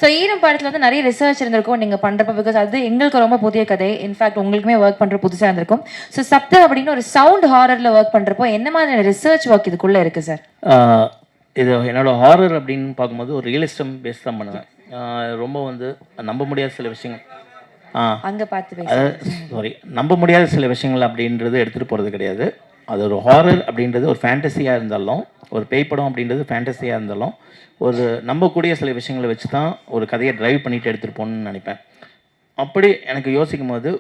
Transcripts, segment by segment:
So ஈரம் படத்தில் வந்து நிறைய ரிசர்ச் இருந்திருக்கும் நீங்கள் பண்ணுறப்ப, பிகாஸ் அது எங்களுக்கு ரொம்ப புதிய கதை. இன்ஃபேக்ட் உங்களுக்குமே ஒர்க் பண்ணுற புதுசாக இருந்திருக்கும். ஸோ சப்தம் அப்படின்னு ஒரு சவுண்ட் ஹாரரில் ஒர்க் பண்ணுறப்போ என்ன மாதிரியான ரிசர்ச் ஒர்க் இதுக்குள்ளே இருக்குது சார்? இது என்னோட ஹாரர் அப்படின்னு பார்க்கும்போது ஒரு ரியலிஸ்டம் பேஸ் தான் பண்ணுவேன். ரொம்ப வந்து நம்ப முடியாத சில விஷயங்கள் அங்கே பார்த்து சாரி நம்ப முடியாத சில விஷயங்கள் அப்படின்றது எடுத்துகிட்டு போகிறது கிடையாது. அது ஒரு ஹாரர் அப்படின்றது ஒரு ஃபேண்டஸியாக இருந்தாலும், ஒரு பேய் படம் அப்படின்றது ஃபேண்டஸியாக இருந்தாலும், ஒரு நம்பக்கூடிய சில விஷயங்களை வச்சு தான் ஒரு கதையை ட்ரைவ் பண்ணிட்டு எடுத்துகிட்டு போகணுன்னு நினைப்பேன். அப்படி எனக்கு யோசிக்கும் போது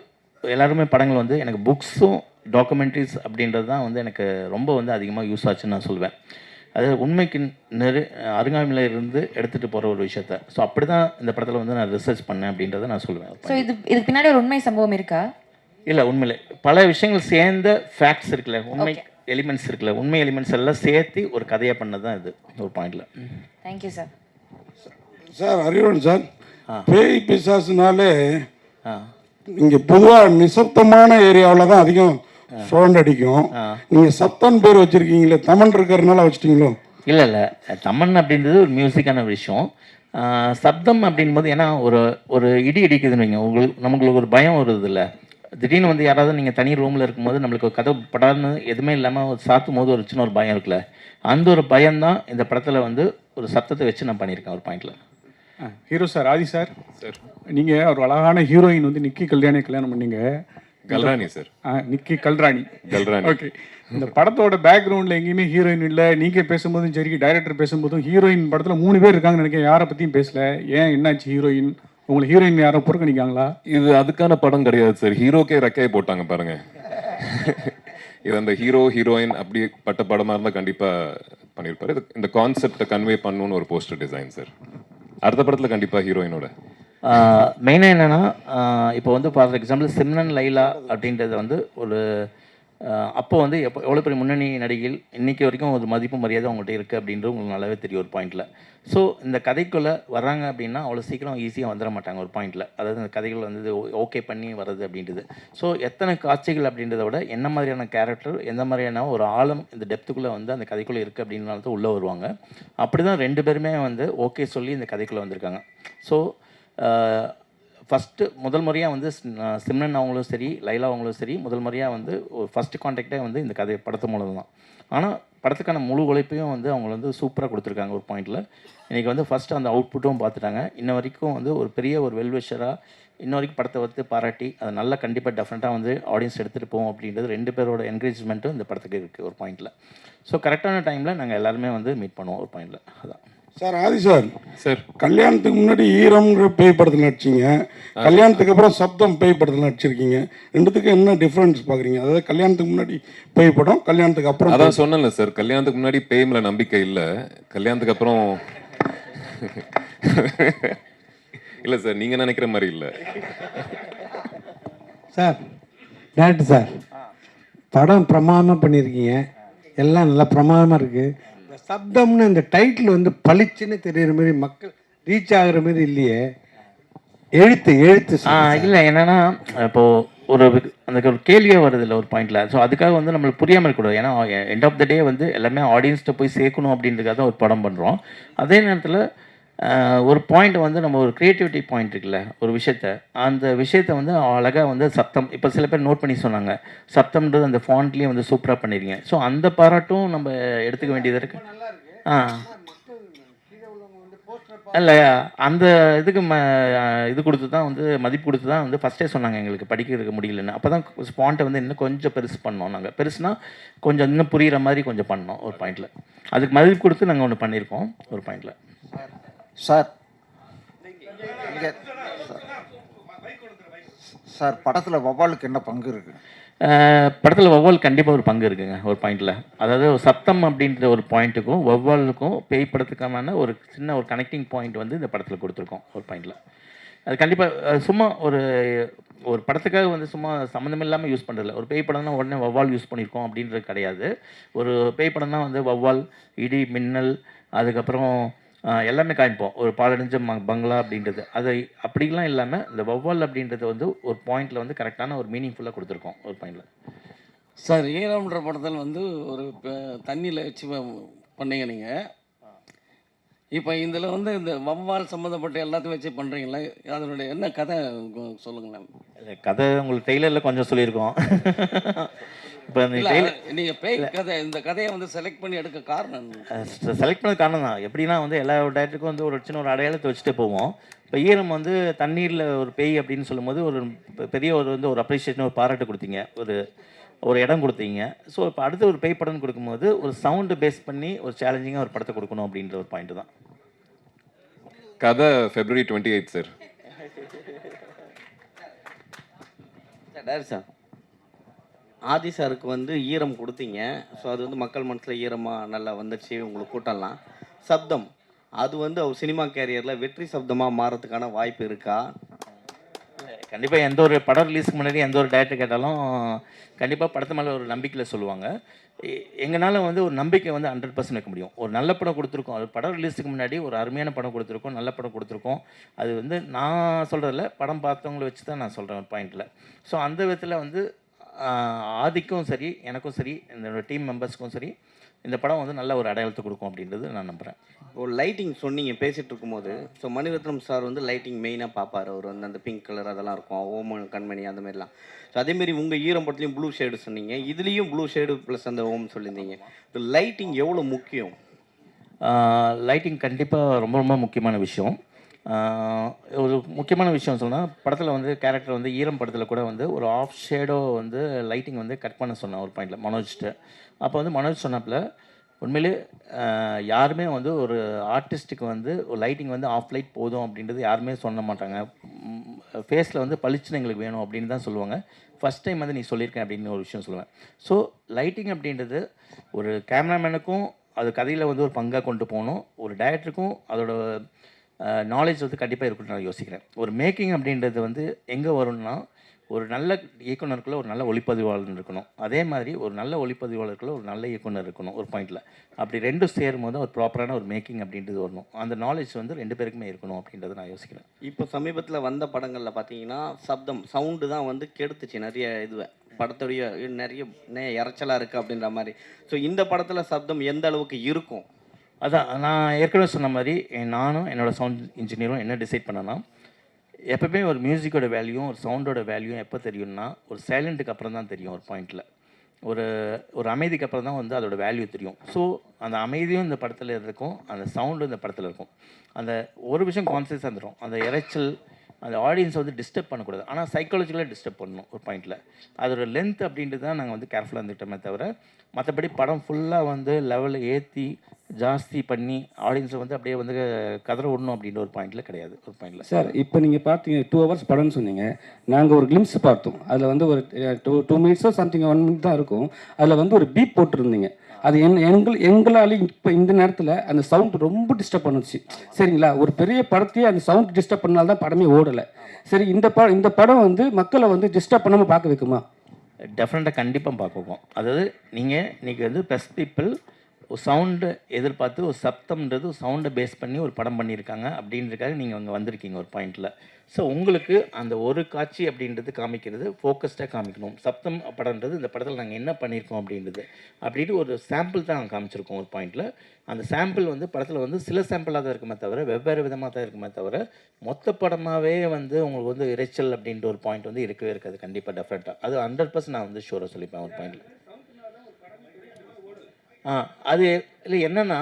எல்லாருமே படங்கள் வந்து எனக்கு புக்ஸும் டாக்குமெண்ட்ரிஸ் அப்படின்றது தான் வந்து எனக்கு ரொம்ப வந்து அதிகமாக யூஸ் ஆச்சுன்னு நான் சொல்லுவேன். அது உண்மைக்கு அருங்காமையில் இருந்து எடுத்துகிட்டு போகிற ஒரு விஷயத்த. ஸோ அப்படி தான் இந்த படத்தில் வந்து நான் ரிசர்ச் பண்ணேன் அப்படின்றத நான் சொல்லுவேன். ஸோ இதுக்கு பின்னாடி ஒரு உண்மை சம்பவம் இருக்கா? இல்லை, உண்மையிலே பல விஷயங்கள் சேர்ந்த ஃபேக்ட்ஸ் இருக்குல்ல, உண்மை எலிமெண்ட்ஸ் இருக்குல்ல, உண்மை எலிமெண்ட்ஸ் எல்லாம் சேர்த்து ஒரு கதையாக பண்ணது தான் இது ஒரு பாயிண்டில். Thank you sir. சார் அறிவுடன் சார், பேய் பிசாசுனாலே இங்கே பொதுவாக நிசப்தமான ஏரியாவில் தான் அதிகம் சவுண்ட் அடிக்கும். நீங்கள் சப்தம் பேர் வச்சுருக்கீங்களே, தமன் இருக்கிறதுனால வச்சுட்டீங்களோ? இல்லை இல்லை, தமன் அப்படின்றது ஒரு மியூசிக்கான விஷயம். சப்தம் அப்படின்போது ஏன்னா ஒரு ஒரு இடி இடிக்குதுன்னு வைங்க, நமக்கு ஒரு பயம் வருது இல்லை. திடீர்னு வந்து யாராவது நீங்கள் தனி ரூமில் இருக்கும்போது நம்மளுக்கு கதவு படாதுன்னு எதுவுமே இல்லாமல் ஒரு சாத்தும் போது ஒரு சின்ன ஒரு பயம் இருக்குல்ல, அந்த ஒரு பயம்தான் இந்த படத்தில் வந்து ஒரு சத்தத்தை வச்சு நான் பண்ணியிருக்கேன் ஒரு பாயிண்டில். ஹீரோ சார், ஆதி சார், நீங்கள் ஒரு அழகான ஹீரோயின் வந்து நிக்கி கல்யாணி கல்யாணம் பண்ணீங்க. கல்ராணி சார், நிக்கி கல்ராணி. ஓகே, இந்த படத்தோட பேக்ரவுண்டில் எங்கேயுமே ஹீரோயின் இல்லை. நீங்கள் பேசும்போதும் சரி, டைரக்டர் பேசும்போதும் ஹீரோயின் படத்தில் 3 பேர் இருக்காங்கன்னு நினைக்கிறேன். யாரை பற்றியும் பேசல. ஏன், என்னாச்சு? ஹீரோயின் உங்களுக்கு ஹீரோயின் யாரோ புறக்கணிக்காங்களா? இது அதுக்கான படம் கிடையாது சார். ஹீரோக்கே ரெக்கையை போட்டாங்க பாருங்க. இது அந்த ஹீரோ ஹீரோயின் அப்படி பட்ட படமாக இருந்தால் கண்டிப்பாக பண்ணியிருப்பாரு. இந்த கான்செப்டை கன்வே பண்ணணும்னு ஒரு போஸ்டர் டிசைன் சார். அடுத்த படத்தில் கண்டிப்பாக ஹீரோயினோட மெயினாக என்னென்னா, இப்போ வந்து ஃபார் எக்ஸாம்பிள் சிம்ரன் லைலா அப்படின்றது வந்து ஒரு அப்போ வந்து எவ்வளோ பெரிய முன்னணி நடிகைகள் இன்றைக்கி வரைக்கும் ஒரு மதிப்பு மரியாதை அவங்கள்ட்ட இருக்குது அப்படின்றது உங்களுக்கு நல்லாவே தெரியும் ஒரு பாயிண்டில். ஸோ இந்த கதைக்குள்ளே வர்றாங்க அப்படின்னா அவ்வளோ சீக்கிரம் ஈஸியாக வந்துட மாட்டாங்க ஒரு பாயிண்டில். அதாவது இந்த கதைகள் வந்து ஓகே பண்ணி வர்றது அப்படின்றது. ஸோ எத்தனை காட்சிகள் அப்படின்றத விட என்ன மாதிரியான கேரக்டர், எந்த மாதிரியான ஒரு ஆழம் இந்த டெப்த்துக்குள்ளே வந்து அந்த கதைக்குள்ளே இருக்குது அப்படின்றனால தான் உள்ளே வருவாங்க. அப்படி தான் 2 பேருமே வந்து ஓகே சொல்லி இந்த கதைக்குள்ளே வந்திருக்காங்க. ஸோ ஃபஸ்ட்டு முதல் முறையாக வந்து சிம்ரன் அவங்களும் சரி, லைலா அவங்களும் சரி, முதல் முறையாக வந்து ஒரு ஃபஸ்ட்டு கான்டாக்டே வந்து இந்த கதை படத்து மூலம் தான். ஆனால் படத்துக்கான முழு உழைப்பையும் வந்து அவங்க வந்து சூப்பராக கொடுத்துருக்காங்க ஒரு பாயிண்டில். இன்றைக்கி வந்து ஃபஸ்ட்டு அந்த அவுட்புட்டும் பார்த்துட்டாங்க. இன்ன வரைக்கும் வந்து ஒரு பெரிய ஒரு வெல்விஷராக இன்ன வரைக்கும் படத்தை வந்து பாராட்டி அதை நல்லா கண்டிப்பாக டெஃபினட்டாக வந்து ஆடியன்ஸ் எடுத்துகிட்டு போவோம் அப்படின்றது 2 பேரோட என்கரேஜ்மெண்ட்டும் இந்த படத்துக்கு இருக்குது ஒரு பாயிண்டில். ஸோ கரெக்டான டைமில் நாங்கள் எல்லாருமே வந்து மீட் பண்ணுவோம் ஒரு பாயிண்டில். அதான் சார். ஆதி சார், சார் கல்யாணத்துக்கு முன்னாடி ஈரம்ங்கிற பேய் படத்தில் நடிச்சிங்க, கல்யாணத்துக்கு அப்புறம் சப்தம் பேய் படத்தில் நடிச்சிருக்கீங்க. ரெண்டுத்துக்கும் என்ன டிஃப்ரென்ஸ் பார்க்குறீங்க? அதாவது கல்யாணத்துக்கு முன்னாடி பேய் படம், கல்யாணத்துக்கு அப்புறம். அதான் சொன்னேன்ல சார், கல்யாணத்துக்கு முன்னாடி பேய்ல நம்பிக்கை இல்லை, கல்யாணத்துக்கு அப்புறம் இல்லை சார், நீங்கள் நினைக்கிற மாதிரி இல்லை சார். டேரக்டர் சார், படம் பிரமாதமாக பண்ணியிருக்கீங்க, எல்லாம் நல்லா பிரமாதமாக இருக்குது. இந்த சப்தம்னு இந்த டைட்டில் வந்து பளிச்சுன்னு தெரிகிற மாதிரி மக்கள் ரீச் ஆகிற மாதிரி இல்லையே. எழுத்து இல்லை, என்னென்னா இப்போது ஒரு அந்த ஒரு கேள்வியே வருது இல்லை ஒரு பாயிண்டில். ஸோ அதுக்காக வந்து நம்மளுக்கு புரியாமல் இருக்கக்கூடாது. ஏன்னா எண்ட் ஆஃப் த டே வந்து எல்லாமே ஆடியன்ஸ்கிட்ட போய் சேர்க்கணும் அப்படின்றதுக்காக தான் ஒரு படம் பண்ணுறோம். அதே நேரத்தில் ஒரு பாயிண்ட் வந்து நம்ம ஒரு க்ரியேட்டிவிட்டி பாயிண்ட் இருக்குல்ல, ஒரு அந்த விஷயத்தை வந்து அழகாக வந்து சப்தம், இப்போ சில பேர் நோட் பண்ணி சொன்னாங்க, சப்தம்ன்றது அந்த ஃபாண்ட்லேயே வந்து சூப்பராக பண்ணிடுங்க. ஸோ அந்த பாராட்டும் நம்ம எடுத்துக்க வேண்டியது இருக்குது. இல்லை, அந்த இதுக்கு இது கொடுத்து தான் வந்து மதிப்பு கொடுத்து தான் வந்து ஃபஸ்ட்டே சொன்னாங்க எங்களுக்கு படிக்கிறதுக்கு முடியலன்னு. அப்போ தான் ஃபாண்ட்டை வந்து இன்னும் கொஞ்சம் பெருசு பண்ணோம். நாங்கள் பெருசுனா கொஞ்சம் இன்னும் புரிகிற மாதிரி கொஞ்சம் பண்ணோம் ஒரு பாயிண்டில். அதுக்கு மதிப்பு கொடுத்து நாங்கள் ஒன்று பண்ணியிருக்கோம் ஒரு பாயிண்டில். சார் சார், படத்தில் வவ்வாலுக்கு என்ன பங்கு இருக்குது? படத்தில் வவ்வால் கண்டிப்பாக ஒரு பங்கு இருக்குங்க ஒரு பாயிண்டில். அதாவது சத்தம் அப்படின்ற ஒரு பாயிண்ட்டுக்கும் வவ்வாலுக்கும் பேய் படத்துக்கான ஒரு சின்ன ஒரு கனெக்டிங் பாயிண்ட் வந்து இந்த படத்தில் கொடுத்துருக்கோம் ஒரு பாயிண்டில். அது கண்டிப்பாக சும்மா ஒரு ஒரு படத்துக்காக வந்து சும்மா சம்மந்தம் இல்லாமல் யூஸ் பண்ணுறதில்ல. ஒரு பேய் படம்னா உடனே வவ்வால் யூஸ் பண்ணியிருக்கோம் அப்படின்றது கிடையாது. ஒரு பேய் படம்னா வந்து வவ்வால், இடி, மின்னல், அதுக்கப்புறம் எல்லாமே காமிப்போம். ஒரு பாலடைஞ்ச பங்களா அப்படின்றது அது அப்படிலாம் இல்லாமல் இந்த வவ்வால் அப்படின்றது வந்து ஒரு பாயிண்டில் வந்து கரெக்டான ஒரு மீனிங்ஃபுல்லாக கொடுத்துருக்கோம் ஒரு பாயிண்டில். சார், ஈரம்ன்ற படத்தில் வந்து ஒரு தண்ணியில் வச்சு பண்ணீங்க நீங்கள். இப்போ இதில் வந்து இந்த வவ்வால் சம்மந்தப்பட்ட எல்லாத்தையும் வச்சு பண்ணுறீங்களா? அதனுடைய என்ன கதை சொல்லுங்களேன். இல்ல, கதை உங்களுக்கு டெய்லரில் கொஞ்சம் சொல்லியிருக்கோம். இப்போ இந்த இல்லை, டெய்லர் நீங்கள் பேய் கதை இந்த கதையை வந்து செலக்ட் பண்ணி எடுக்க காரணம் என்ன? செலக்ட் பண்ண காரணம் தான். எப்படின்னா வந்து எல்லா டேரக்டருக்கும் வந்து ஒரு சின்ன ஒரு அடையாளத்தை வச்சுட்டு போவோம். இப்போ ஈரம் வந்து தண்ணீரில் ஒரு பேய் அப்படின்னு சொல்லும்போது ஒரு பெரிய ஒரு வந்து ஒரு அப்ரிஷியேஷன், ஒரு பாராட்டு கொடுத்தீங்க, ஒரு ஒரு இடம் கொடுத்தீங்க. ஸோ இப்போ அடுத்து ஒரு பேய் படம்னு கொடுக்கும்போது ஒரு சவுண்டு பேஸ் பண்ணி ஒரு சேலஞ்சிங்காக ஒரு படத்தை கொடுக்கணும் அப்படின்ற ஒரு பாயிண்ட் தான். கதை February 28 சார். சார் ஆதி சாருக்கு வந்து ஈரம் கொடுத்தீங்க. ஸோ அது வந்து மக்கள் மனசில் ஈரமாக நல்லா வந்துச்சு, உங்களுக்கு கூட்டம்லாம். சப்தம் அது வந்து அவர் சினிமா கேரியரில் வெற்றி சப்தமாக மாறதுக்கான வாய்ப்பு இருக்கா? கண்டிப்பாக எந்த ஒரு படம் ரிலீஸ்க்கு முன்னாடி எந்த ஒரு டேரக்டர் கேட்டாலும் கண்டிப்பாக படத்து மேலே ஒரு நம்பிக்கையில் சொல்லுவாங்க. எங்களால் வந்து ஒரு நம்பிக்கை வந்து 100% வைக்க முடியும். ஒரு நல்ல படம் கொடுத்துருக்கோம், அது படம் ரிலீஸுக்கு முன்னாடி ஒரு அருமையான படம் கொடுத்துருக்கோம், நல்ல படம் கொடுத்துருக்கோம். அது வந்து நான் சொல்கிறதில்ல, படம் பார்த்தவங்களை வச்சு தான் நான் சொல்கிறேன் ஒரு பாயிண்டில். ஸோ அந்த விதத்தில் வந்து ஆதிக்கும் சரி, எனக்கும் சரி, என்னோடய டீம் மெம்பர்ஸ்க்கும் சரி, இந்த படம் வந்து நல்ல ஒரு அடையாளத்தை கொடுக்கும் அப்படின்றது நான் நம்புகிறேன். ஒரு லைட்டிங் சொன்னீங்க பேசிகிட்டு இருக்கும்போது. ஸோ மணிரத்னம் சார் வந்து லைட்டிங் மெயினாக பார்ப்பார். அவர் வந்து அந்த பிங்க் கலர் அதெல்லாம் இருக்கும், ஓமன் கண்மணி அந்த மாதிரிலாம். ஸோ அதேமாரி உங்கள் ஈரம் படத்துலையும் ப்ளூ ஷேடு சொன்னீங்க, இதுலேயும் ப்ளூ ஷேடு ப்ளஸ் அந்த ஓம் சொல்லியிருந்தீங்க. லைட்டிங் எவ்வளோ முக்கியம்? லைட்டிங் கண்டிப்பாக ரொம்ப ரொம்ப முக்கியமான விஷயம். ஒரு முக்கியமான விஷயம் சொன்னால், படத்தில் வந்து கேரக்டர் வந்து ஈரம் படத்தில் கூட வந்து ஒரு ஆஃப் ஷேடோ வந்து லைட்டிங் வந்து கட் பண்ண சொன்னேன் ஒரு பாயிண்டில் மனோஜ்கிட்ட. அப்போ வந்து மனோஜ் சொன்னப்பில் உண்மையிலே யாருமே வந்து ஒரு ஆர்டிஸ்ட்டுக்கு வந்து ஒரு லைட்டிங் வந்து ஆஃப் லைட் போதும் அப்படின்றது யாருமே சொல்ல மாட்டாங்க. ஃபேஸில் வந்து பளிச்சுன்னு எங்களுக்கு வேணும் அப்படின்னு தான் சொல்லுவாங்க. ஃபஸ்ட் டைம் வந்து நீ சொல்லியிருக்கேன் அப்படின்னு ஒரு விஷயம் சொல்லுவேன். ஸோ லைட்டிங் அப்படின்றது ஒரு கேமராமேனுக்கும் அது கதையில் வந்து ஒரு பங்காக கொண்டு போகணும், ஒரு டைரக்டருக்கும் அதோட நாலேஜ் வந்து கண்டிப்பாக இருக்குன்னு நான் யோசிக்கிறேன். ஒரு மேக்கிங் அப்படின்றது வந்து எங்கே வரும்னா, ஒரு நல்ல இயக்குனருக்குள்ள ஒரு நல்ல ஒளிப்பதிவாளர் இருக்கணும், அதே மாதிரி ஒரு நல்ல ஒளிப்பதிவாளருக்குள்ள ஒரு நல்ல இயக்குனர் இருக்கணும் ஒரு பாயிண்டில். அப்படி ரெண்டும் சேரும்போது ஒரு ப்ராப்பரான ஒரு மேக்கிங் அப்படின்றது வரணும். அந்த நாலேஜ் வந்து 2 பேருக்குமே இருக்கணும் அப்படின்றத நான் யோசிக்கிறேன். இப்போ சமீபத்தில் வந்த படங்களில் பார்த்தீங்கன்னா சப்தம் சவுண்டு தான் வந்து கெடுத்துச்சு நிறைய இதுவை. படத்துடைய நிறைய இறைச்சலாக இருக்குது அப்படின்ற மாதிரி. ஸோ இந்த படத்தில் சப்தம் எந்த அளவுக்கு இருக்கும்? அதான் நான் ஏற்கனவே சொன்ன மாதிரி நானும் என்னோடய சவுண்ட் இன்ஜினியரும் என்ன டிசைட் பண்ணோன்னா, எப்போவுமே ஒரு மியூசிக்கோட வேல்யூ, ஒரு சவுண்டோட வேல்யூ எப்போ தெரியும்னா, ஒரு சைலண்ட்டுக்கு அப்புறம் தான் தெரியும் ஒரு பாயிண்டில். ஒரு அமைதிக்கு அப்புறம் தான் வந்து அதோட வேல்யூ தெரியும். ஸோ அந்த அமைதியும் இந்த படத்தில் இருக்கும், அந்த சவுண்டும் இந்த படத்தில் இருக்கும். அந்த ஒரு விஷயம் கான்சியஸாக வந்துடும், அந்த இறைச்சல் அந்த ஆடியன்ஸை வந்து டிஸ்டர்ப் பண்ணக்கூடாது, ஆனால் சைக்காலஜிக்கலாக டிஸ்டர்ப் பண்ணணும் ஒரு பாயிண்டில். அதோட லென்த் அப்படின்றது தான் நாங்கள் வந்து கேர்ஃபுல்லாக இருந்துக்கிட்டோமே தவிர, மற்றபடி படம் ஃபுல்லாக வந்து லெவலில் ஏற்றி ஜாஸ்தி பண்ணி ஆடியன்ஸை வந்து அப்படியே வந்து கதற விடணும் அப்படின்ற ஒரு பாயிண்டில் கிடையாது ஒரு பாயிண்டில். சார் இப்போ நீங்கள் பார்த்தீங்க 2 hours படம்னு சொன்னீங்க, நாங்கள் ஒரு கிளிம்ஸ் பார்த்தோம். அதில் வந்து ஒரு 2 minutes சம்திங் 1 minute தான் இருக்கும். அதில் வந்து ஒரு பீப் போட்டிருந்தீங்க. அது எங்களால் இப்போ இந்த நேரத்தில் அந்த சவுண்ட் ரொம்ப டிஸ்டர்ப் பண்ணுச்சு. சரிங்களா, ஒரு பெரிய படத்தையே அந்த சவுண்ட் டிஸ்டர்ப் பண்ணால்தான் தான் படமே ஓடலை. சரி, இந்த படம் வந்து மக்களை வந்து டிஸ்டர்ப் பண்ணாமல் பார்க்க வைக்குமா? டெஃபினட்டாக கண்டிப்பாக பார்க்குவோம். அதாவது நீங்கள் இன்றைக்கி வந்து ப்ளஸ் பீப்புள் ஒரு சவுண்டு எதிர்பார்த்து ஒரு சப்தம்ன்றது ஒரு சவுண்டை பேஸ் பண்ணி ஒரு படம் பண்ணியிருக்காங்க அப்படின்றதுக்காக நீங்கள் அங்கே வந்திருக்கீங்க ஒரு பாயிண்டில். ஸோ உங்களுக்கு அந்த ஒரு காட்சி அப்படின்றது காமிக்கிறது ஃபோக்கஸ்டாக காமிக்கணும். சப்தம் படம்ன்றது இந்த படத்தில் நாங்கள் என்ன பண்ணியிருக்கோம் அப்படின்றது அப்படின்ட்டு ஒரு சாம்பிள் தான் நாங்கள் காமிச்சிருக்கோம் ஒரு பாயிண்டில். அந்த சாம்பிள் வந்து படத்தில் வந்து சில சாம்பிளாக தான் இருக்குமே தவிர வெவ்வேறு விதமாக தான் இருக்குமே தவிர மொத்த படமாகவே வந்து உங்களுக்கு வந்து இறைச்சல் அப்படின்ற ஒரு பாயிண்ட் வந்து இருக்கவே இருக்காது. கண்டிப்பாக டெஃபினட்டாக அது 100% நான் வந்து ஷூராக சொல்லிப்பேன் ஒரு பாயிண்டில். அது இல்லை என்னென்னா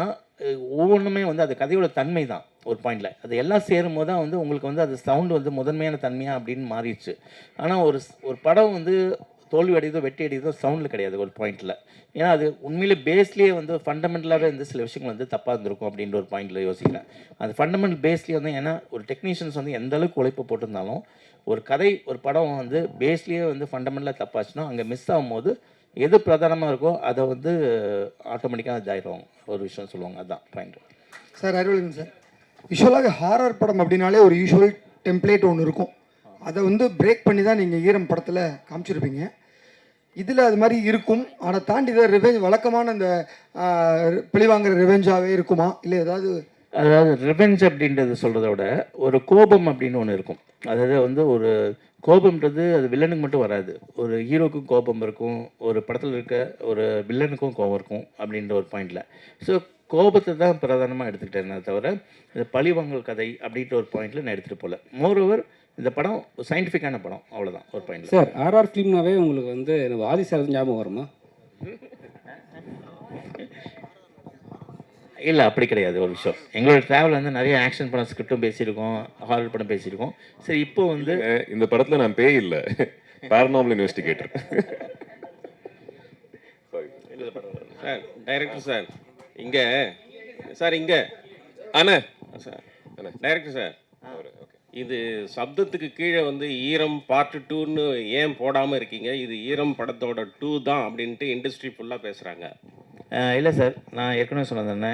ஒவ்வொன்றுமே வந்து அது கதையோட தன்மை தான் ஒரு பாயிண்டில். அது எல்லாம் சேரும்போது தான் வந்து உங்களுக்கு வந்து அது சவுண்டு வந்து முதன்மையான தன்மையாக அப்படின்னு மாறிடுச்சு. ஆனால் ஒரு படம் வந்து தோல்வி அடையுதோ வெற்றி அடையுதோ சவுண்டில் கிடையாது ஒரு பாயிண்டில். ஏன்னா அது உண்மையிலே பேஸ்லேயே வந்து ஃபண்டமெண்டலாகவே வந்து சில விஷயங்கள் வந்து தப்பாக இருந்திருக்கும் அப்படின்ற ஒரு பாயிண்டில் யோசிக்கிறேன். அந்த ஃபண்டமெண்டல் பேஸ்லேயே வந்து ஏன்னா ஒரு டெக்னீஷியன்ஸ் வந்து எந்த அளவுக்கு உழைப்பு போட்டிருந்தாலும் ஒரு கதை ஒரு படம் வந்து பேஸ்லேயே வந்து ஃபண்டமெண்டலாக தப்பாச்சுன்னா அங்கே மிஸ் ஆகும்போது எது பிரதானமாக இருக்கோ அதை வந்து ஆட்டோமேட்டிக்காக இதாகிடுவாங்க ஒரு விஷயம் சொல்லுவாங்க. அதுதான் பாயிண்ட். சார் அறிவழகன் சார், யூஸ்வலாக ஹாரர் படம் அப்படின்னாலே ஒரு யூஸ்வல் டெம்ப்ளேட் ஒன்று இருக்கும். அதை வந்து பிரேக் பண்ணி தான் நீங்கள் ஈரம் படத்தில் காமிச்சிருப்பீங்க. இதில் அது மாதிரி இருக்கும், ஆனால் தாண்டி இதை ரிவெஞ்ச் வழக்கமான அந்த பழிவாங்கிற ரிவெஞ்சாகவே இருக்குமா இல்லை ஏதாவது? அதாவது ரிவெஞ்ச் அப்படின்றது சொல்கிறத விட ஒரு கோபம் அப்படின்னு ஒன்று இருக்கும். அதாவது வந்து ஒரு கோபம்ன்றது அது வில்லனுக்கு மட்டும் வராது. ஒரு ஹீரோக்கும் கோபம் இருக்கும், ஒரு படத்தில் இருக்க ஒரு வில்லனுக்கும் கோபம் இருக்கும் அப்படின்ற ஒரு பாயிண்டில். ஸோ கோபத்தை தான் பிரதானமாக எடுத்துக்கிட்டேனே தவிர இந்த பழிவாங்கல் கதை அப்படின்ற ஒரு பாயிண்டில் நான் எடுத்துகிட்டு போகல. மோரோவர் இந்த படம் சயின்டிஃபிக்கான படம், அவ்வளோதான் ஒரு பாயிண்டில். சார் ஆர்ஆர் ஃபிலிம்னாவே உங்களுக்கு வந்து எனக்கு ஆதி சார் ஞாபகம் வருமா? இல்லை அப்படி கிடையாது ஒரு விஷயம். எங்களோட ட்ராவல் வந்து நிறைய ஆக்ஷன் படம் ஸ்கிரிப்டும் பேசியிருக்கோம், ஹாரர் படம் பேசியிருக்கோம். சரி இப்போ வந்து இந்த படத்தில் நான் பேய் இல்லை, paranormal investigator. Sir director sir இங்கே சார் இங்கே அண்ணா சார் டைரக்டர் சார் இது சப்தத்துக்கு கீழே வந்து ஈரம் பார்ட் 2ன்னு ஏன் போடாமல் இருக்கீங்க? இது ஈரம் படத்தோட 2 தான் அப்படின்ட்டு இண்டஸ்ட்ரி ஃபுல்லாக பேசுகிறாங்க. இல்லை சார், நான் ஏற்கனவே சொன்னதுன்னு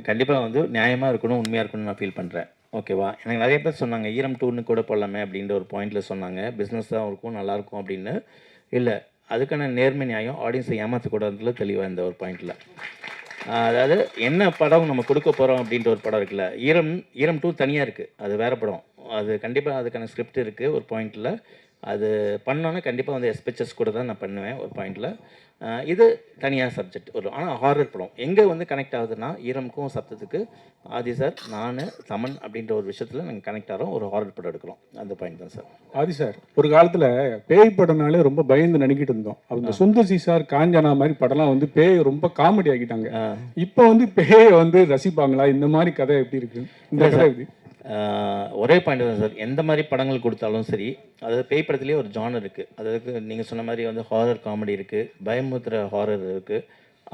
கண்டிப்பாக வந்து நியாயமாக இருக்கணும், உண்மையாக இருக்கணும்னு நான் ஃபீல் பண்ணுறேன். ஓகேவா? எனக்கு நிறைய பேர் சொன்னாங்க ஈரம் 2ன்னு கூட போடலாமே அப்படின்ற ஒரு பாயிண்டில் சொன்னாங்க, பிஸ்னஸ் தான் இருக்கும் நல்லாயிருக்கும் அப்படின்னு. இல்லை, அதுக்கான நேர்மை நியாயம் ஆடியன்ஸை ஏமாற்றக்கூடாதுல தெளிவாக இந்த ஒரு பாயிண்டில். அதாவது என்ன படம் நம்ம கொடுக்க போகிறோம் அப்படின்ற ஒரு படம் இருக்குல்ல, ஈரம் 2 தனியாக இருக்குது, அது வேறு படம். அது கண்டிப்பாக அதுக்கான ஸ்கிரிப்ட் இருக்குது ஒரு பாயிண்டில். அது பண்ணோன்னா கண்டிப்பாக வந்து எஸ்பெச்சஸ் கூட தான் நான் பண்ணுவேன் ஒரு பாயிண்டில். இது தனியாக சப்ஜெக்ட் ஒரு. ஆனால் ஹாரர் படம் எங்கே வந்து கனெக்ட் ஆகுதுன்னா ஈரமுக்கும் சப்தத்துக்கு ஆதி சார் நான் சமன் அப்படின்ற ஒரு விஷயத்தில் நாங்கள் கனெக்ட் ஆகிறோம், ஒரு ஹாரர் படம் எடுக்கிறோம், அந்த பாயிண்ட் தான் சார். ஆதி சார் ஒரு காலத்தில் பேய் படம்னாலே ரொம்ப பயந்து நினைக்கிட்டு இருந்தோம். அந்த சுந்தர் சி சார் காஞ்சனா மாதிரி படம்லாம் வந்து பேய் ரொம்ப காமெடி ஆக்கிட்டாங்க. இப்போ வந்து பேயை வந்து ரசிப்பாங்களா? இந்த மாதிரி கதை எப்படி இருக்கு? இந்த கதை எப்படி? ஒரே பாயிண்ட் தான் சார். எந்த மாதிரி படங்கள் கொடுத்தாலும் சரி, அதாவது பேய் படத்துலேயே ஒரு ஜானர் இருக்குது. அதாவது நீங்கள் சொன்ன மாதிரி வந்து ஹாரர் காமெடி இருக்குது, பயமுத்துற ஹாரர் இருக்குது,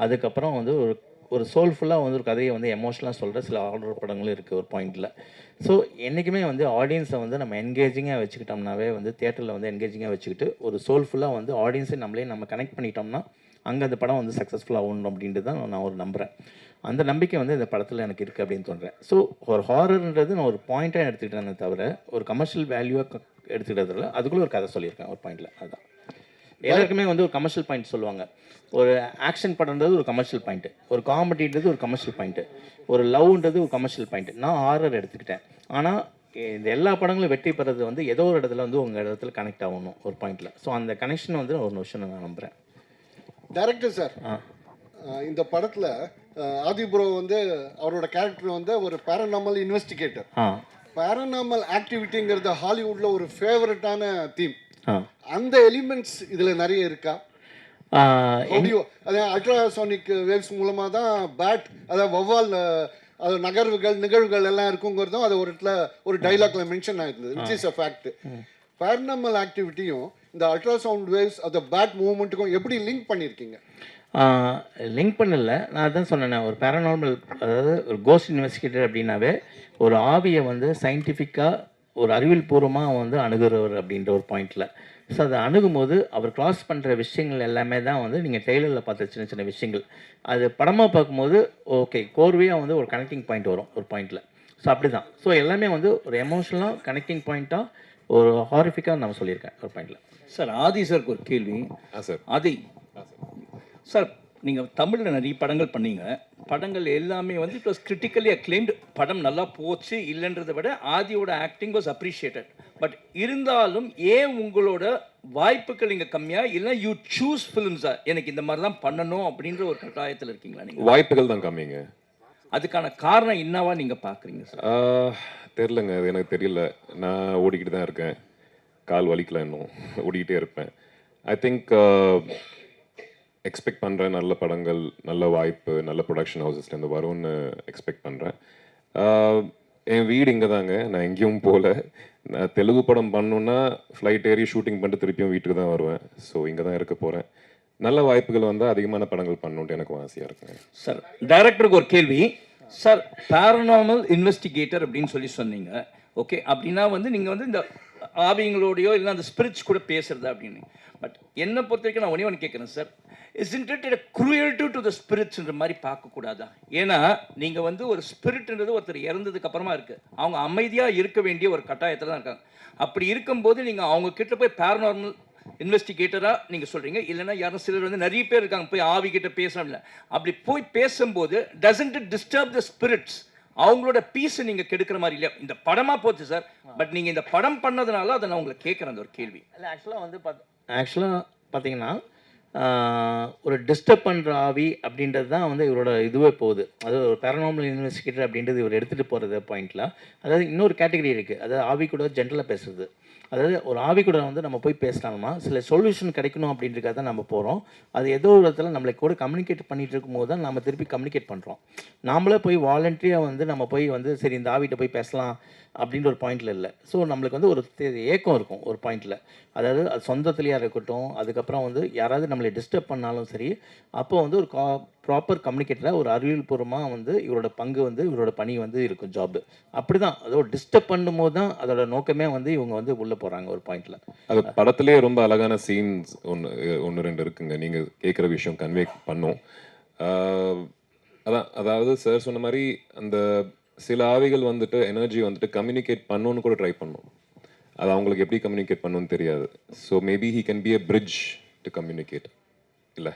அதுக்கப்புறம் வந்து ஒரு சோல்ஃபுல்லாக வந்து ஒரு கதையை வந்து எமோஷனலாக சொல்கிற சில ஹாரர் படங்களும் இருக்குது ஒரு பாயிண்டில். ஸோ என்றைக்குமே வந்து ஆடியன்ஸை வந்து நம்ம என்கேஜிங்காக வச்சுக்கிட்டோம்னாவே வந்து தியேட்டரில் வந்து என்கேஜிங்காக வச்சுக்கிட்டு ஒரு சோல்ஃபுல்லாக வந்து ஆடியன்ஸை நம்ம கனெக்ட் பண்ணிட்டோம்னா அங்கே அந்த படம் வந்து சக்ஸஸ்ஃபுல்லாக ஆகணும் அப்படின்ட்டு தான் நான் ஒரு நம்புகிறேன். அந்த நம்பிக்கை வந்து இந்த படத்தில் எனக்கு இருக்குது அப்படின்னு சொல்கிறேன். ஸோ ஒரு ஹாரர்ன்றது நான் ஒரு பாயிண்ட்டாக எடுத்துக்கிட்டேனே தவிர ஒரு கமர்ஷியல் வேல்யூவாக எடுத்துக்கிட்டதில்ல. அதுக்குள்ளே ஒரு கதை சொல்லியிருக்கேன் ஒரு பாயிண்டில். அதுதான் எல்லாருக்குமே வந்து ஒரு கமர்ஷியல் பாயிண்ட் சொல்லுவாங்க. ஒரு ஆக்ஷன் படம்ன்றது ஒரு கமர்ஷியல் பாயிண்ட்டு, ஒரு காமெடின்றது ஒரு கமர்ஷியல் பாயிண்ட்டு, ஒரு லவ்ன்றது ஒரு கமர்ஷியல் பாயிண்ட்டு. நான் ஹாரர் எடுத்துக்கிட்டேன். ஆனால் இந்த எல்லா படங்களும் வெற்றி பெறது வந்து ஏதோ ஒரு இடத்துல வந்து உங்கள் இடத்துல கனெக்ட் ஆகணும் ஒரு பாயிண்டில். ஸோ அந்த கனெக்ஷன் வந்து ஒரு விஷயம் நான் நம்புகிறேன். டைரக்டர் சார், இந்த படத்தில் ஆதி ப்ரோ வந்து அவரோட கேரக்டர் வந்து ஒரு பேரநார்மல் இன்வெஸ்டிகேட்டர். பேரநார்மல் ஆக்டிவிட்டிங்கிறது ஹாலிவுட்ல ஒரு ஃபேவரட்டான தீம். அந்த எலிமெண்ட்ஸ் இதில் நிறைய இருக்கா? அதாவது அல்ட்ராசானிக் வேவ்ஸ் மூலமாக தான் பேட், அதாவது வௌவால் அது நிகழ்வுகள் எல்லாம் இருக்குங்கிறதும் அது ஒரு இடத்துல ஒரு டைலாக்ல மென்ஷன் ஆயிருந்தது, which is a fact. Paranormal ஆக்டிவிட்டியும் இந்த அல்ட்ராசவுண்ட் வேவ்ஸ் அந்த பேட் மூவ்மெண்ட்டுக்கும் எப்படி லிங்க் பண்ணியிருக்கீங்க? லிங்க் பண்ணல, நான் அதான் சொன்னேன். ஒரு பேரநார்மல், அதாவது ஒரு கோஸ்ட் இன்வெஸ்டிகேட்டர் அப்படின்னாவே ஒரு ஆவியை வந்து சயின்டிஃபிக்காக ஒரு அறிவியல் பூர்வமாக வந்து அணுகிறவர் அப்படின்ற ஒரு பாயிண்டில். ஸோ அதை அணுகும்போது அவர் கிராஸ் பண்ணுற விஷயங்கள் எல்லாமே தான் வந்து நீங்கள் ட்ரெய்லரில் பார்த்த சின்ன சின்ன விஷயங்கள், அது படமாக பார்க்கும்போது ஓகே கோர்வையாக வந்து ஒரு கனெக்டிங் பாயிண்ட் வரும் ஒரு பாயிண்டில். ஸோ அப்படி தான். ஸோ எல்லாமே வந்து ஒரு எமோஷனலாக கனெக்டிங் பாயிண்ட்டாக ஒரு ஹாரிஃபிக்காக நம்ம சொல்லியிருக்கேன் ஒரு பாயிண்டில். சார் ஆதி சாருக்கு ஒரு கேள்வி. சார் ஆதி சார், நீங்கள் தமிழில் நிறைய படங்கள் பண்ணீங்க. படங்கள் எல்லாமே வந்து இட் வாஸ் கிரிட்டிக்கலி அக்ளைம்டு. படம் நல்லா போச்சு இல்லைன்றதை விட ஆதியோட ஆக்டிங் வாஸ் அப்ரிஷியேட்டட். பட் இருந்தாலும் ஏன் உங்களோட வாய்ப்புகள் இங்கே கம்மியாக இல்லை? யூ சூஸ் ஃபிலிம்ஸா எனக்கு இந்த மாதிரி தான் பண்ணணும் அப்படின்ற ஒரு கட்டாயத்தில் இருக்கீங்களா நீங்கள்? வாய்ப்புகள் தான் கம்மிங்க. அதுக்கான காரணம் என்னவா நீங்கள் பார்க்குறீங்க சார்? தெரிலங்க, அது எனக்கு தெரியல. நான் ஓடிக்கிட்டு தான் இருக்கேன், கால் வலிக்கல, இன்னும் ஓடிக்கிட்டே இருப்பேன். ஐ திங்க் எக்ஸ்பெக்ட் பண்ணுறேன் நல்ல படங்கள், நல்ல வாய்ப்பு, நல்ல ப்ரொடக்ஷன் ஹவுசஸ்லேருந்து வரும்னு எக்ஸ்பெக்ட் பண்ணுறேன். என் வீடு இங்கே தாங்க, நான் எங்கேயும் போகல. நான் தெலுங்கு படம் பண்ணணுன்னா ஃப்ளைட் ஏறி ஷூட்டிங் பண்ணிட்டு திருப்பியும் வீட்டுக்கு தான் வருவேன். ஸோ இங்கே தான் இருக்க போகிறேன். நல்ல வாய்ப்புகள் வந்தால் அதிகமான படங்கள் பண்ணணுன்ட்டு எனக்கு ஆசையாக இருக்குங்க. சார் டைரக்டருக்கு ஒரு கேள்வி. சார் பேரநார்மல் இன்வெஸ்டிகேட்டர் அப்படின்னு சொல்லி சொன்னீங்க. ஓகே, அப்படின்னா வந்து நீங்கள் வந்து இந்த ஆவிங்களோடையோ இல்லை அந்த ஸ்பிரிட்ஸ் கூட பேசுறது அப்படின்னு. பட் என்னை பொறுத்த வரைக்கும் நான் ஒன்று கேட்குறேன் sir, isn't it a cruelty to the spiritsன்ற மாதிரி பார்க்கக்கூடாதா? ஏன்னா நீங்கள் வந்து ஒரு ஸ்பிரிட்ன்றது ஒருத்தர் இறந்ததுக்கு அப்புறமா இருக்குது, அவங்க அமைதியாக இருக்க வேண்டிய ஒரு கட்டாயத்தில் தான் இருக்காங்க. அப்படி இருக்கும்போது நீங்கள் அவங்க கிட்ட போய் பேரநார்மல் இன்வெஸ்டிகேட்டராக நீங்கள் சொல்கிறீங்க, இல்லைன்னா யாரும் சிலர் வந்து நிறைய பேர் இருக்காங்க போய் ஆவி கிட்ட பேசலாம் இல்லை, அப்படி போய் பேசும்போது doesn't it disturb the spirits? அவங்களோட பீஸை நீங்கள் கெடுக்கிற மாதிரி இல்லையா? இந்த படமாக போச்சு சார், பட் நீங்கள் இந்த படம் பண்ணதுனால அதை நான் உங்களை கேட்குறேன் அந்த ஒரு கேள்வி. இல்லை ஆக்சுவலாக வந்து பார்த்தீங்கன்னா ஒரு டிஸ்டர்ப் பண்ணுற ஆவி அப்படின்றது தான் வந்து இவரோட இதுவே போகுது. அதாவது ஒரு பேரநார்மல் இன்வெஸ்டிகேட்டர் அப்படின்றது இவர் எடுத்துகிட்டு போகிறது பாயிண்டில். அதாவது இன்னொரு கேட்டகரி இருக்குது, அதாவது ஆவி கூட ஜென்ரலாக பேசுறது. அதாவது ஒரு ஆவி கூட வந்து நம்ம போய் பேசினாலுமா சில சொல்யூஷன் கிடைக்கணும் அப்படின்றதுக்காக தான் நம்ம போகிறோம். அது ஏதோ ஒரு இடத்துல நம்மளை கூட கம்யூனிகேட் பண்ணிகிட்டு இருக்கும்போது தான் நம்ம திருப்பி கம்யூனிகேட் பண்ணுறோம். நாமளே போய் வாலண்டரியாக வந்து நம்ம போய் வந்து சரி இந்த ஆவிட்ட போய் பேசலாம் அப்படின்ற ஒரு பாயிண்டில் இல்லை. ஸோ நம்மளுக்கு வந்து ஒரு ஏக்கம் இருக்கும் ஒரு பாயிண்டில். அதாவது அது சொந்தத்துலேயா இருக்கட்டும், அதுக்கப்புறம் வந்து யாராவது நம்மளை டிஸ்டர்ப் பண்ணாலும் சரி, அப்போ வந்து ஒரு ப்ராப்பர் கம்யூனிகேட்டராக ஒரு அறிவியல் பூர்வமாக வந்து இவரோட பங்கு வந்து இவரோட பணி வந்து இருக்கும் ஜாப்பு. அப்படி தான் அதோட டிஸ்டர்ப் பண்ணும்போது தான் அதோட நோக்கமே வந்து இவங்க வந்து உள்ளே போகிறாங்க ஒரு பாயிண்டில். அது படத்துலேயே ரொம்ப அழகான சீன்ஸ் ஒன்று ரெண்டு இருக்குங்க. நீங்கள் கேட்குற விஷயம் கன்வே பண்ணும். அதாவது சார் சொன்ன மாதிரி அந்த சில ஆவிகள் வந்துட்டு எனர்ஜி வந்துட்டு கம்யூனிகேட் பண்ணணுன்னு கூட ட்ரை பண்ணும். அது அவங்களுக்கு எப்படி கம்யூனிகேட் பண்ணணும்னு தெரியாது. So maybe he can be a bridge to communicate. இல்லை,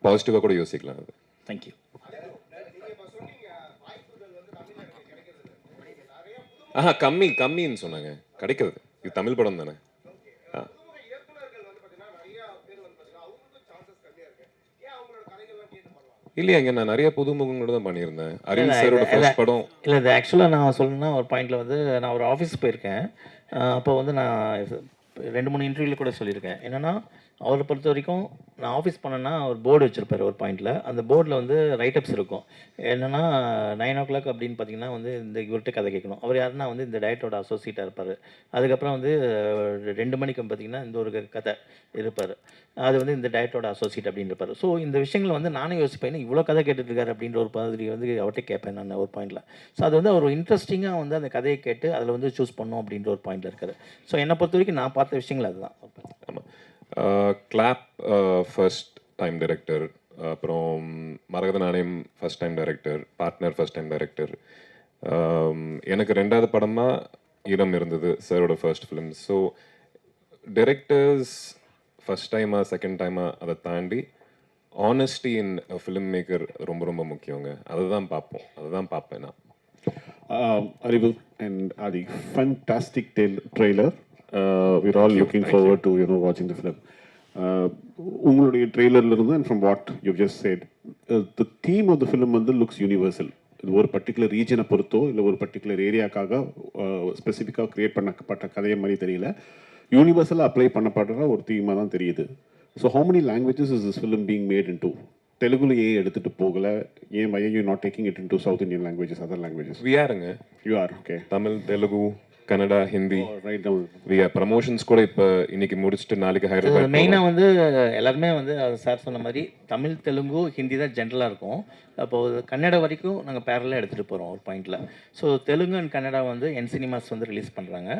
பாசிட்டிவாக கூட யோசிக்கலாம் அது. தேங்க்யூ. கம்மின்னு சொன்னாங்க. கிடைக்கிறது, இது தமிழ் படம் தானே. இல்லையாங்க, நான் நிறைய புதுமுகங்களோட தான் பண்ணியிருந்தேன். அரவிந்த் சாரோட ஃபர்ஸ்ட் படம். இல்லை, இது ஆக்சுவலாக நான் சொல்லணும்னா ஒரு பாயிண்டில் வந்து நான் ஒரு ஆஃபீஸ் போயிருக்கேன். அப்போ வந்து நான் 2-3 இன்டர்வியூவில் கூட சொல்லியிருக்கேன். என்னென்னா அவரை பொறுத்த வரைக்கும் நான் ஆஃபீஸ் பண்ணேன்னா ஒரு போர்டு வச்சுருப்பார் ஒரு பாயிண்டில். அந்த போர்டில் வந்து ரைட்டப்ஸ் இருக்கும். என்னென்னா 9 o'clock அப்படின்னு பார்த்தீங்கன்னா வந்து இந்த இவர்கிட்ட கதை கேட்கணும். அவர் யாருன்னா வந்து இந்த டயட்டோட அசோசியேட்டாக இருப்பார். அதுக்கப்புறம் வந்து 2 மணிக்கு பார்த்தீங்கன்னா இந்த ஒரு கதை இருப்பார். அது வந்து இந்த டயட்டோட அசோசியேட் அப்படின்னு இருப்பார். ஸோ இந்த விஷயங்கள் வந்து நானும் யோசிப்பேன், இவ்வளோ கதை கேட்டுட்ருக்காரு அப்படின்ற ஒரு மாதிரி வந்து அவர்கிட்ட கேட்பேன் நான் ஒரு பாயிண்டில். ஸோ அது வந்து அவர் இன்ட்ரெஸ்டிங்காக வந்து அந்த கதையை கேட்டு அதில் வந்து சூஸ் பண்ணோம் அப்படின்ற ஒரு பாயிண்டில் இருக்கார். ஸோ என்னை பொறுத்த வரைக்கும் நான் பார்த்த விஷயங்கள் அதுதான். ஆமாம். கிளாப் ஃபர்ஸ்ட் டைம் டைரக்டர், அப்புறம் மரகத நாணயம் first time director, partner first time director. எனக்கு 2வது படமாக ஈரம் இருந்தது, சாரோட first film. So directors first டைமா செகண்ட் டைமா அதை தாண்டி ஆனஸ்டி இன் ஃபிலிம் மேக்கர் ரொம்ப ரொம்ப முக்கியங்க. அதை தான் பார்ப்பேன் நான். Arivu and Adi, fantastic trailer. We're all looking forward to watching the film. உங்களுடைய ட்ரெய்லர்ல இருந்து and from what you've just said, the theme of the film வந்து looks universal. இது ஒரு பர்டிகுலர் ரீஜனை பொறுத்தோ இல்லை ஒரு பர்டிகுலர் ஏரியாக்காக ஸ்பெசிஃபிக்காக க்ரியேட் பண்ணப்பட்ட கதையை மாதிரி தெரியல, யூனிவர்சலாக அப்ளை பண்ணப்படுற ஒரு தீமாக தான் தெரியுது. So how many languages is this film being made into? தெலுங்குல ஏன் எடுத்துட்டு போகல? ஏன் why are you not taking it into South Indian languages, other languages? We are-ங்க. You are, okay. Tamil, Telugu, Kannada, Hindi. Write down. We are promotions கூட இப்போ இன்னைக்கு முடிச்சுட்டு நாளைக்கு ஹைதராபாத். மெயினாக வந்து எல்லாருமே வந்து சார் சொன்ன மாதிரி தமிழ், தெலுங்கு, ஹிந்தி தான் ஜென்ரலாக இருக்கும். அப்போது கன்னடா வரைக்கும் நாங்கள் பேரலாக எடுத்துகிட்டு போகிறோம் ஒரு பாயிண்டில். ஸோ தெலுங்கு அண்ட் கன்னடா வந்து என் சினிமாஸ் வந்து ரிலீஸ் பண்ணுறாங்க.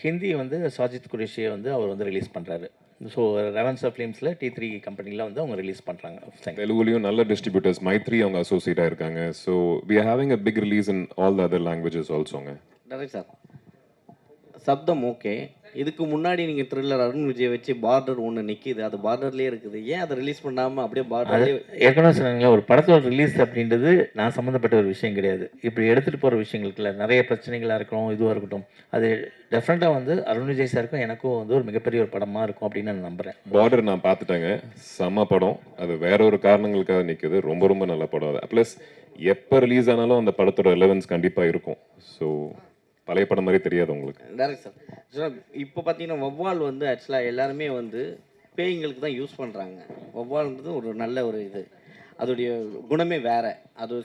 ஹிந்தி வந்து சாஜித் குரேஷியை வந்து அவர் வந்து ரிலீஸ் பண்ணுறாரு. ஸோ ரெவன்ஸா ஃபிலிம்ஸில் T3 கம்பெனியில் வந்து அவங்க ரிலீஸ் பண்ணுறாங்க. தெலுங்குலையும் நல்ல டிஸ்ட்ரிபியூட்டர்ஸ் மைத்ரி அவங்க அசோசியேட்டாக இருக்காங்க. So we are having a big release in all the other languages alsoங்க. டேரக்ட் சார், சப்தம் ஓகே. இதுக்கு முன்னாடி நீங்கள் த்ரில்லர் அருண் விஜய் வச்சு பார்டர் ஒன்று நிற்கிது, அது பார்டர்லேயே இருக்குது. ஏன் அதை ரிலீஸ் பண்ணாமல் அப்படியே பார்டர்லேயே? ஏற்கனவே சொன்னாங்களா, ஒரு படத்தோட ரிலீஸ் அப்படின்றது நான் சம்மந்தப்பட்ட ஒரு விஷயம் கிடையாது. இப்படி எடுத்துகிட்டு போகிற விஷயங்களுக்குல நிறைய பிரச்சனைகளாக இருக்கணும், இதுவாக இருக்கட்டும், அது டெஃபினட்டாக வந்து அருண் விஜய் சாருக்கும் எனக்கும் வந்து ஒரு மிகப்பெரிய ஒரு படமாக இருக்கும் அப்படின்னு நான் நம்புகிறேன். பார்டர் நான் பார்த்துட்டேங்க, செம்ம படம். அது வேற ஒரு காரணங்களுக்காக நிற்குது. ரொம்ப ரொம்ப நல்ல படம் அது. ப்ளஸ் எப்போ ரிலீஸ் ஆனாலும் அந்த படத்தோட ரெலவன்ஸ் கண்டிப்பாக இருக்கும். ஸோ பழைய படம் மாதிரி தெரியாது உங்களுக்கு. டேரக்ட் சார், இப்போ பார்த்தீங்கன்னா வவ்வால் வந்து ஆக்சுவலாக எல்லாருமே வந்து பேய்களுக்கு தான் யூஸ் பண்ணுறாங்க. வவ்வால்ன்றது ஒரு நல்ல ஒரு இது, அதோடைய குணமே வேறு. அது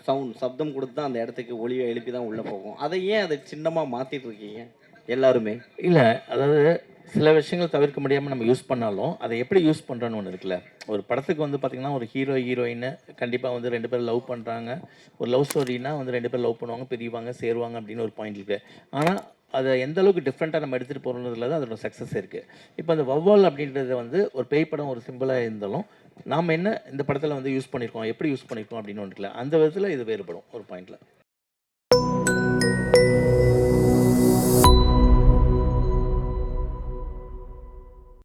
சப்தம் கொடுத்து தான் அந்த இடத்துக்கு ஒளியை எழுப்பி தான் உள்ளே போகும். அதை ஏன் அதை சின்னமாக மாற்றிட்டு இருக்கீங்க எல்லாருமே? இல்லை, அதாவது சில விஷயங்கள் தவிர்க்க முடியாமல் நம்ம யூஸ் பண்ணாலும் அதை எப்படி யூஸ் பண்ணுறோன்னு ஒன்று இருக்குல்ல. ஒரு படத்துக்கு வந்து பார்த்திங்கன்னா ஒரு ஹீரோயின் கண்டிப்பாக வந்து 2 பேர் லவ் பண்ணுறாங்க. ஒரு லவ் ஸ்டோரினா வந்து 2 பேர் லவ் பண்ணுவாங்க, பிரிவாங்க, சேருவாங்க அப்படின்னு ஒரு பாயிண்ட் இருக்குது. ஆனால் அதை எந்த அளவுக்கு டிஃப்ரெண்ட்டாக நம்ம எடுத்துகிட்டு போகிறதுல தான் அதோட சக்ஸஸ் இருக்குது. இப்போ அந்த வவ்வால் அப்படின்றது வந்து ஒரு பேய் படம் ஒரு சிம்பிளாக இருந்தாலும் நாம் என்ன இந்த படத்தில் வந்து யூஸ் பண்ணியிருக்கோம், எப்படி யூஸ் பண்ணியிருக்கோம் அப்படின்னு ஒன்று இருக்குல்ல, அந்த விதத்தில் இது வேறுபடும் ஒரு பாயிண்டில்.